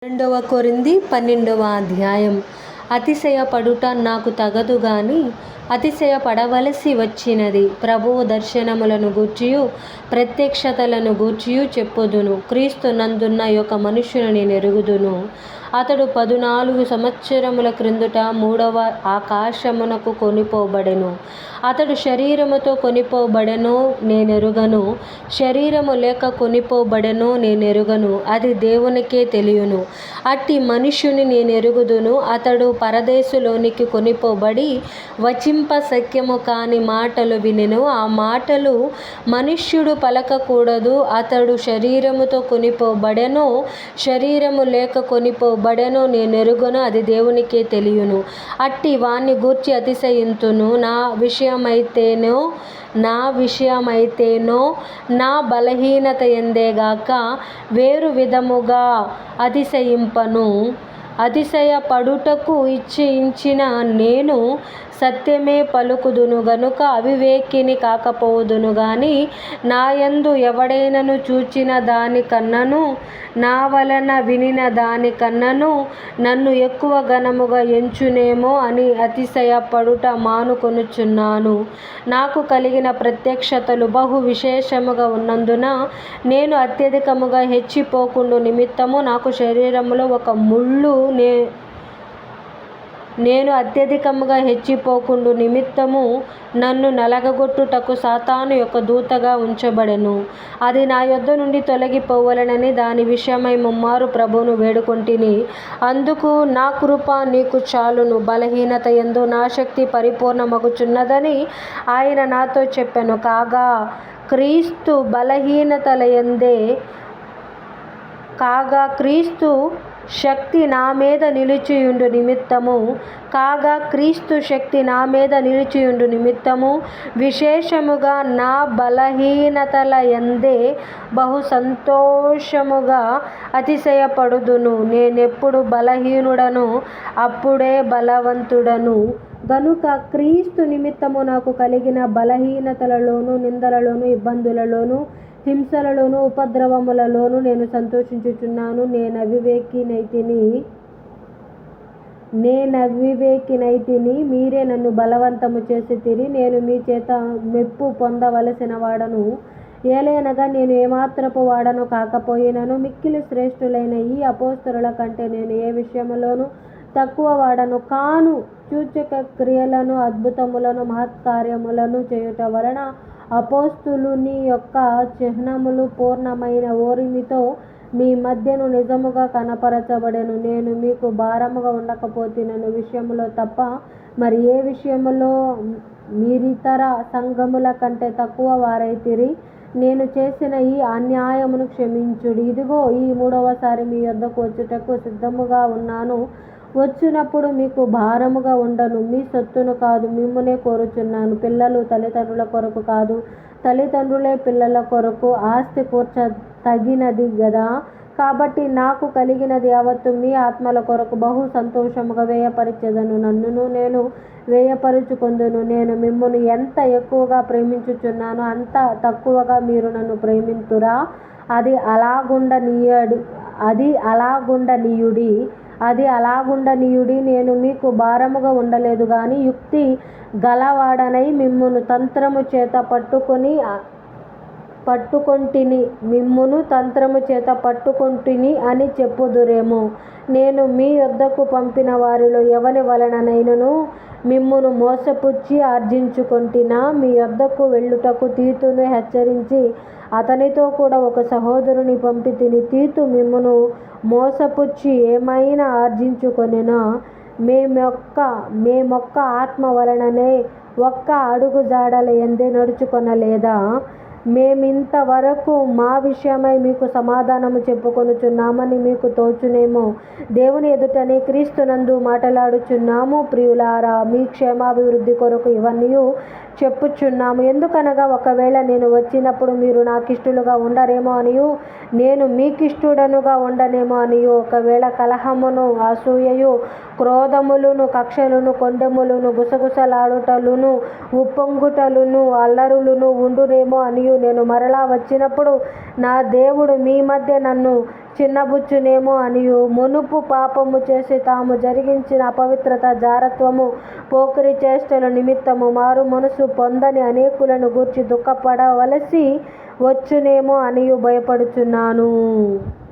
రెండవ కొరింథీ 12వ అధ్యాయం. అతిశయపడుట నాకు తగదు గాని అతిశయపడవలసి వచ్చినది. ప్రభువు దర్శనములను గూర్చియు ప్రత్యక్షతలను గూర్చియు చెప్పుదును. క్రీస్తు నందున్న యొక్క మనుష్యుని నేనెరుగుదును. అతడు 14 సంవత్సరముల క్రిందట 3వ ఆకాశమునకు కొనిపోబడెను. అతడు శరీరముతో కొనిపోబడెనో నేనెరుగను, శరీరము లేక కొనిపోబడెనో నేనెరుగను, అది దేవునికే తెలియును. అట్టి మనుష్యుని నేనెరుగుదును. అతడు పరదేశులోనికి కొనిపోబడి వచింపశక్యము కాని మాటలు వినెను. ఆ మాటలు మనుష్యుడు పలకకూడదు. అతడు శరీరముతో కొనిపోబడెనో శరీరము లేక కొనిపోబడెనో నేనెరుగను, అది దేవునికే తెలియును. అట్టి వాని గూర్చి అతిశయింతును. నా విషయమైతేనో నా బలహీనత యందేగాక వేరు విధముగా అతిశయింపను. అతిశయపడుటకు ఇచ్ఛయించిన నేను సత్యమే పలుకుదును గనుక అవివేకిని కాకపోదును గాని, నాయందు ఎవడైనను చూచిన దానికన్నను నా వలన వినిన దానికన్నను నన్ను ఎక్కువ ఘనముగా ఎంచునేమో అని అతిశయపడుట మానుకొనుచున్నాను. నాకు కలిగిన ప్రత్యక్షతలు బహు విశేషముగా ఉన్నందున నేను అత్యధికముగా హెచ్చిపోకుండు నిమిత్తము నాకు శరీరములో ఒక ముళ్ళు నేను అత్యధికముగా హెచ్చిపోకుండు నిమిత్తము నన్ను నలగగొట్టుటకు సాతాను యొక్క దూతగా ఉంచబడెను. అది నా యొద్ద నుండి తొలగిపోవలెనని దాని విషయమై ముమ్మారు ప్రభువును వేడుకొంటిని. అందుకు నా కృప నీకు చాలును, బలహీనత యందు నా శక్తి పరిపూర్ణమగుచున్నదని ఆయన నాతో చెప్పెను. కాగా క్రీస్తు శక్తి నా మీద నిలిచియుండు నిమిత్తము విశేషముగా నా బలహీనతల యందే బహు సంతోషముగా అతిశయపడుదును. నేనెప్పుడు బలహీనుడనో అప్పుడే బలవంతుడను. గనుక క్రీస్తు నిమిత్తము నాకు కలిగిన బలహీనతలలోను, నిందలలోను, ఇబ్బందులలోను, హింసలలోను, ఉపద్రవములలోను నేను సంతోషించుచున్నాను. నేనవివేకినైతిని, మీరే నన్ను బలవంతము చేసితిరి. నేను మీ చేత మెప్పు పొందవలసిన వాడను. ఏలయనగా నేను ఏమాత్రపు వాడను కాకపోయినను మిక్కిలి శ్రేష్ఠులైన ఈ అపోస్తలుల కంటే నేను ఏ విషయములోనూ తక్కువ వాడను కాను. సూచక క్రియలను, అద్భుతములను, మహత్కార్యములను చేయుట వలన అపోస్తలుని యొక్క చిహ్నములు పూర్ణమైన ఓరిమితో మీ మధ్యను నిజముగా కనపరచబడెను. నేను మీకు భారముగా ఉండకపోతినను విషయములో తప్ప మరి ఏ విషయములో మీరితర సంఘముల కంటే తక్కువ వారైతిరి. నేను చేసిన ఈ అన్యాయమును క్షమించుడి. ఇదిగో ఈ 3వసారి మీ యొద్దకు వచ్చుటకు సిద్ధముగా ఉన్నాను. వచ్చినప్పుడు మీకు భారముగా ఉండను. మీ సొత్తును కాదు, మిమ్మునే కోరుచున్నాను. పిల్లలు తల్లిదండ్రుల కొరకు కాదు, తల్లిదండ్రులే పిల్లల కొరకు. ఆస్తి కూర్చ తగినది గదా. కాబట్టి నాకు కలిగినది యావత్తు మీ ఆత్మల కొరకు బహు సంతోషముగా వ్యయపరిచెదను. నన్నును నేను వ్యయపరుచుకొందును. నేను మిమ్మును ఎంత ఎక్కువగా ప్రేమించుచున్నానో అంత తక్కువగా మీరు నన్ను ప్రేమింతురా? అది అలాగుండనీయుడి. నేను మీకు భారముగా ఉండలేదు గాని యుక్తి గలవాడనై మిమ్మును తంత్రము చేత పట్టుకొంటిని అని చెప్పుదురేమో. నేను మీ యొద్దకు పంపిన వారిలో ఎవని వలననైనను మిమ్మును మోసపుచ్చి ఆర్జించుకొంటినా? మీ యొద్దకు వెళ్ళుటకు తీతును హెచ్చరించి అతనితో కూడా ఒక సహోదరుని పంపితిని. తీతు మిమ్మును మోసపుచ్చి ఏమైనా ఆర్జించుకొనెనా? మేమొక్క ఆత్మ వలననే ఒక్క అడుగు జాడల యందే నడుచుకొనలేదా? మేమింతవరకు మా విషయమై మీకు సమాధానము చెప్పుకొనుచున్నామని మీకు తోచునేమో. దేవుని ఎదుటనే క్రీస్తునందు మాటలాడుచున్నాము. ప్రియులారా, మీ క్షేమాభివృద్ధి కొరకు ఇవన్నీ చెప్పుచున్నాము. ఎందుకనగా ఒకవేళ నేను వచ్చినప్పుడు మీరు నాకిష్టులుగా ఉండరేమో అనియు, నేను మీకిష్టుడనుగా ఉండనేమో అనియు, ఒకవేళ కలహమును, అసూయయు, క్రోధములును, కక్షలును, కొండెములును, గుసగుసలాడుటలును, ఉప్పొంగుటలును, అల్లరులును ఉండునేమో అనియు, నేను మరలా వచ్చినప్పుడు నా దేవుడు మీ మధ్య నన్ను చిన్నబుచ్చునేమో అనియు, మునుపు పాపము చేసి తాము జరిగించిన అపవిత్రత, జారత్వము, పోకిరి చేష్టల నిమిత్తము మారు మనసు పొందని అనేకులను గూర్చి దుఃఖపడవలసి వచ్చునేమో అనియు భయపడుచున్నాను.